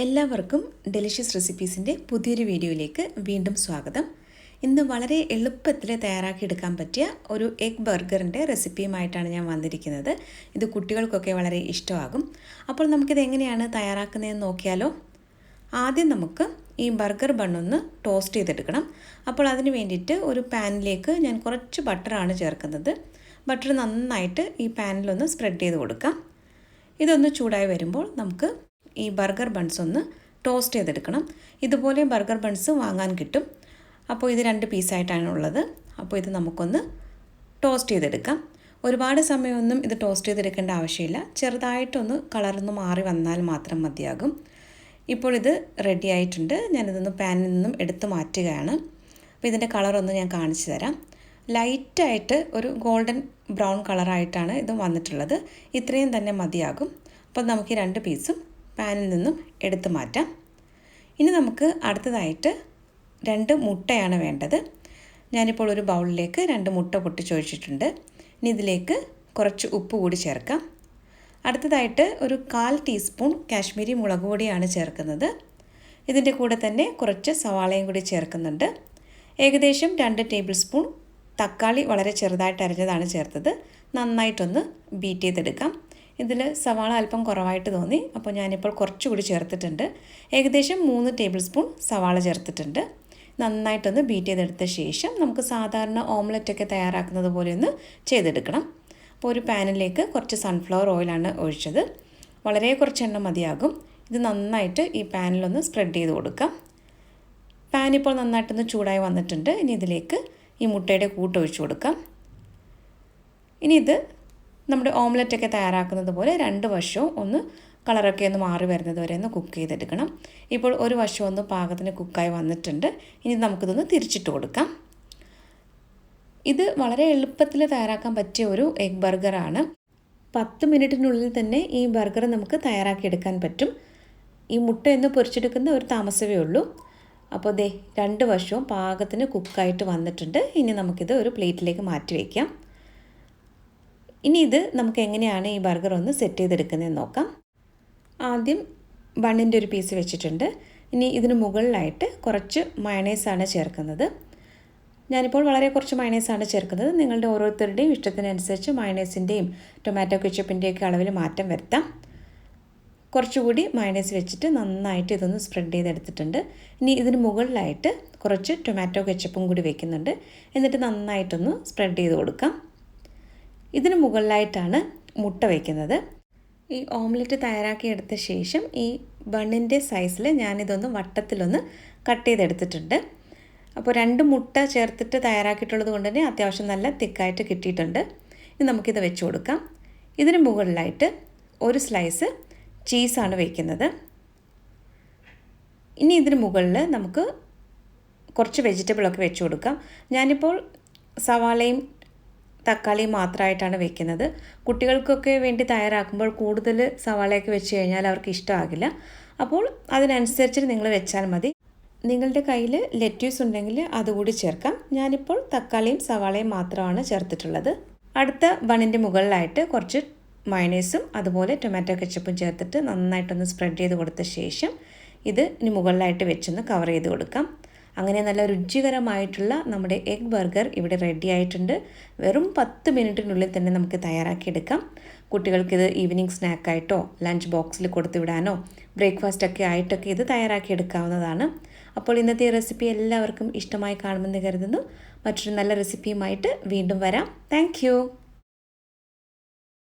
എല്ലാവർക്കും ഡെലിഷ്യസ് റെസിപ്പീസിൻ്റെ പുതിയൊരു വീഡിയോയിലേക്ക് വീണ്ടും സ്വാഗതം. ഇന്ന് വളരെ എളുപ്പത്തിൽ തയ്യാറാക്കിയെടുക്കാൻ പറ്റിയ ഒരു എഗ് ബർഗറിൻ്റെ റെസിപ്പിയുമായിട്ടാണ് ഞാൻ വന്നിരിക്കുന്നത്. ഇത് കുട്ടികൾക്കൊക്കെ വളരെ ഇഷ്ടമാകും. അപ്പോൾ നമുക്കിത് എങ്ങനെയാണ് തയ്യാറാക്കുന്നതെന്ന് നോക്കിയാലോ. ആദ്യം നമുക്ക് ഈ ബർഗർ ബണ്ണൊന്ന് ടോസ്റ്റ് ചെയ്തെടുക്കണം. അപ്പോൾ അതിന് വേണ്ടിയിട്ട് ഒരു പാനിലേക്ക് ഞാൻ കുറച്ച് ബട്ടറാണ് ചേർക്കുന്നത്. ബട്ടർ നന്നായിട്ട് ഈ പാനിലൊന്ന് സ്പ്രെഡ് ചെയ്ത് കൊടുക്കാം. ഇതൊന്ന് ചൂടായി വരുമ്പോൾ നമുക്ക് ഈ ബർഗർ ബൺസ് ഒന്ന് ടോസ്റ്റ് ചെയ്തെടുക്കണം. ഇതുപോലെ ബർഗർ ബൺസ് വാങ്ങാൻ കിട്ടും. അപ്പോൾ ഇത് 2 പീസായിട്ടാണ് ഉള്ളത്. അപ്പോൾ ഇത് നമുക്കൊന്ന് ടോസ്റ്റ് ചെയ്തെടുക്കാം. ഒരുപാട് സമയമൊന്നും ഇത് ടോസ്റ്റ് ചെയ്തെടുക്കേണ്ട ആവശ്യമില്ല. ചെറുതായിട്ടൊന്ന് കളർന്ന് മാറി വന്നാൽ മാത്രം മതിയാകും. ഇപ്പോൾ ഇത് റെഡി ആയിട്ടുണ്ട്. ഞാനിതൊന്ന് പാനിൽ നിന്നും എടുത്ത് മാറ്റുകയാണ്. അപ്പോൾ ഇതിൻ്റെ കളറൊന്ന് ഞാൻ കാണിച്ചു തരാം. ലൈറ്റായിട്ട് ഒരു ഗോൾഡൻ ബ്രൗൺ കളറായിട്ടാണ് ഇത് വന്നിട്ടുള്ളത്. ഇത്രയും തന്നെ മതിയാകും. അപ്പോൾ നമുക്ക് ഈ 2 പീസും പാനിൽ നിന്നും എടുത്ത് മാറ്റാം. ഇനി നമുക്ക് അടുത്തതായിട്ട് 2 മുട്ടയാണ് വേണ്ടത്. ഞാനിപ്പോൾ ഒരു ബൗളിലേക്ക് 2 മുട്ട പൊട്ടിച്ചൊഴിച്ചിട്ടുണ്ട്. ഇനി ഇതിലേക്ക് കുറച്ച് ഉപ്പ് കൂടി ചേർക്കാം. അടുത്തതായിട്ട് ഒരു 1/4 ടീസ്പൂൺ കാശ്മീരി മുളക് പൊടിയാണ് ചേർക്കുന്നത്. ഇതിൻ്റെ കൂടെ തന്നെ കുറച്ച് സവാളയും കൂടി ചേർക്കുന്നുണ്ട്. ഏകദേശം 2 ടേബിൾ സ്പൂൺ തക്കാളി വളരെ ചെറുതായിട്ട് അരിഞ്ഞതാണ് ചേർത്തത്. നന്നായിട്ടൊന്ന് ബീറ്റ് ചെയ്തെടുക്കാം. ഇതിൽ സവാള അല്പം കുറവായിട്ട് തോന്നി. അപ്പോൾ ഞാനിപ്പോൾ കുറച്ചുകൂടി ചേർത്തിട്ടുണ്ട്. ഏകദേശം 3 ടേബിൾ സ്പൂൺ സവാള ചേർത്തിട്ടുണ്ട്. നന്നായിട്ടൊന്ന് ബീറ്റ് ചെയ്തെടുത്ത ശേഷം നമുക്ക് സാധാരണ ഓംലെറ്റൊക്കെ തയ്യാറാക്കുന്നത് പോലെ ഒന്ന് ചെയ്തെടുക്കണം. അപ്പോൾ ഒരു പാനിലേക്ക് കുറച്ച് സൺഫ്ലവർ ഓയിലാണ് ഒഴിച്ചത്. വളരെ കുറച്ച് എണ്ണ മതിയാകും. ഇത് നന്നായിട്ട് ഈ പാനിലൊന്ന് സ്പ്രെഡ് ചെയ്ത് കൊടുക്കാം. പാൻ ഇപ്പോൾ നന്നായിട്ടൊന്ന് ചൂടായി വന്നിട്ടുണ്ട്. ഇനി ഇതിലേക്ക് ഈ മുട്ടയുടെ കൂട്ട് ഒഴിച്ചു കൊടുക്കാം. ഇനി ഇത് നമ്മുടെ ഓംലെറ്റൊക്കെ തയ്യാറാക്കുന്നത് പോലെ 2 വശവും ഒന്ന് കളറൊക്കെ ഒന്ന് മാറി വരുന്നത് വരെ ഒന്ന് കുക്ക് ചെയ്തെടുക്കണം. ഇപ്പോൾ ഒരു വശം ഒന്ന് പാകത്തിന് കുക്കായി വന്നിട്ടുണ്ട്. ഇനി നമുക്കിതൊന്ന് തിരിച്ചിട്ട് കൊടുക്കാം. ഇത് വളരെ എളുപ്പത്തിൽ തയ്യാറാക്കാൻ പറ്റിയ ഒരു എഗ് ബർഗറാണ്. 10 മിനിറ്റിനുള്ളിൽ തന്നെ ഈ ബർഗർ നമുക്ക് തയ്യാറാക്കിയെടുക്കാൻ പറ്റും. ഈ മുട്ടയൊന്ന് പൊരിച്ചെടുക്കുന്ന ഒരു താമസമേ ഉള്ളൂ. അപ്പോൾ ദേ 2 വശവും പാകത്തിന് കുക്കായിട്ട് വന്നിട്ടുണ്ട്. ഇനി നമുക്കിത് ഒരു പ്ലേറ്റിലേക്ക് മാറ്റി വയ്ക്കാം. ഇനി ഇത് നമുക്ക് എങ്ങനെയാണ് ഈ ബർഗർ ഒന്ന് സെറ്റ് ചെയ്തെടുക്കുന്നതെന്ന് നോക്കാം. ആദ്യം ബണ്ണിൻ്റെ ഒരു പീസ് വെച്ചിട്ടുണ്ട്. ഇനി ഇതിന് മുകളിലായിട്ട് കുറച്ച് മയണൈസാണ് ചേർക്കുന്നത്. ഞാനിപ്പോൾ വളരെ കുറച്ച് മയണൈസാണ് ചേർക്കുന്നത്. നിങ്ങളുടെ ഓരോരുത്തരുടെയും ഇഷ്ടത്തിനനുസരിച്ച് മയണൈസിൻ്റെയും ടൊമാറ്റോ കെച്ചപ്പിൻ്റെയൊക്കെ അളവിൽ മാറ്റം വരുത്താം. കുറച്ചുകൂടി മയണൈസ് വെച്ചിട്ട് നന്നായിട്ട് ഇതൊന്ന് സ്പ്രെഡ് ചെയ്തെടുത്തിട്ടുണ്ട്. ഇനി ഇതിന് മുകളിലായിട്ട് കുറച്ച് ടൊമാറ്റോ കെച്ചപ്പും കൂടി വെക്കുന്നുണ്ട്. എന്നിട്ട് നന്നായിട്ടൊന്ന് സ്പ്രെഡ് ചെയ്ത് കൊടുക്കാം. ഇതിന് മുകളിലായിട്ടാണ് മുട്ട വയ്ക്കുന്നത്. ഈ ഓംലെറ്റ് തയ്യാറാക്കിയെടുത്ത ശേഷം ഈ ബണ്ണിൻ്റെ സൈസിൽ ഞാനിതൊന്ന് വട്ടത്തിലൊന്ന് കട്ട് ചെയ്തെടുത്തിട്ടുണ്ട്. അപ്പോൾ 2 മുട്ട ചേർത്തിട്ട് തയ്യാറാക്കിയിട്ടുള്ളത് കൊണ്ട് തന്നെ അത്യാവശ്യം നല്ല തിക്കായിട്ട് കിട്ടിയിട്ടുണ്ട്. ഇനി നമുക്കിത് വെച്ച് കൊടുക്കാം. ഇതിന് മുകളിലായിട്ട് ഒരു സ്ലൈസ് ചീസാണ് വയ്ക്കുന്നത്. ഇനി ഇതിന് മുകളിൽ നമുക്ക് കുറച്ച് വെജിറ്റബിളൊക്കെ വെച്ച് കൊടുക്കാം. ഞാനിപ്പോൾ സവാളയും തക്കാളി മാത്രമായിട്ടാണ് വെക്കുന്നത്. കുട്ടികൾക്കൊക്കെ വേണ്ടി തയ്യാറാക്കുമ്പോൾ കൂടുതൽ സവാളയൊക്കെ വെച്ച് കഴിഞ്ഞാൽ അവർക്ക് ഇഷ്ടമാകില്ല. അപ്പോൾ അതിനനുസരിച്ച് നിങ്ങൾ വെച്ചാൽ മതി. നിങ്ങളുടെ കയ്യിൽ ലെറ്റ്യൂസ് ഉണ്ടെങ്കിൽ അതുകൂടി ചേർക്കാം. ഞാനിപ്പോൾ തക്കാളിയും സവാളയും മാത്രമാണ് ചേർത്തിട്ടുള്ളത്. അടുത്ത ബണ്ണിൻ്റെ മുകളിലായിട്ട് കുറച്ച് മയണൈസും അതുപോലെ ടൊമാറ്റോ കെച്ചപ്പും ചേർത്തിട്ട് നന്നായിട്ടൊന്ന് സ്പ്രെഡ് ചെയ്ത് കൊടുത്ത ശേഷം ഇത് ഇനി മുകളിലായിട്ട് വെച്ചൊന്ന് കവർ ചെയ്ത് കൊടുക്കാം. അങ്ങനെ നല്ല രുചികരമായിട്ടുള്ള നമ്മുടെ എഗ് ബർഗർ ഇവിടെ റെഡി ആയിട്ടുണ്ട്. വെറും 10 മിനിറ്റിനുള്ളിൽ തന്നെ നമുക്ക് തയ്യാറാക്കിയെടുക്കാം. കുട്ടികൾക്കിത് ഈവനിങ് സ്നാക്കായിട്ടോ ലഞ്ച് ബോക്സിൽ കൊടുത്തു വിടാനോ ബ്രേക്ക്ഫാസ്റ്റൊക്കെ ആയിട്ടൊക്കെ ഇത് തയ്യാറാക്കിയെടുക്കാവുന്നതാണ്. അപ്പോൾ ഇന്നത്തെ റെസിപ്പി എല്ലാവർക്കും ഇഷ്ടമായി കാണുമെന്ന് കരുതുന്നു. മറ്റൊരു നല്ല റെസിപ്പിയുമായിട്ട് വീണ്ടും വരാം. താങ്ക്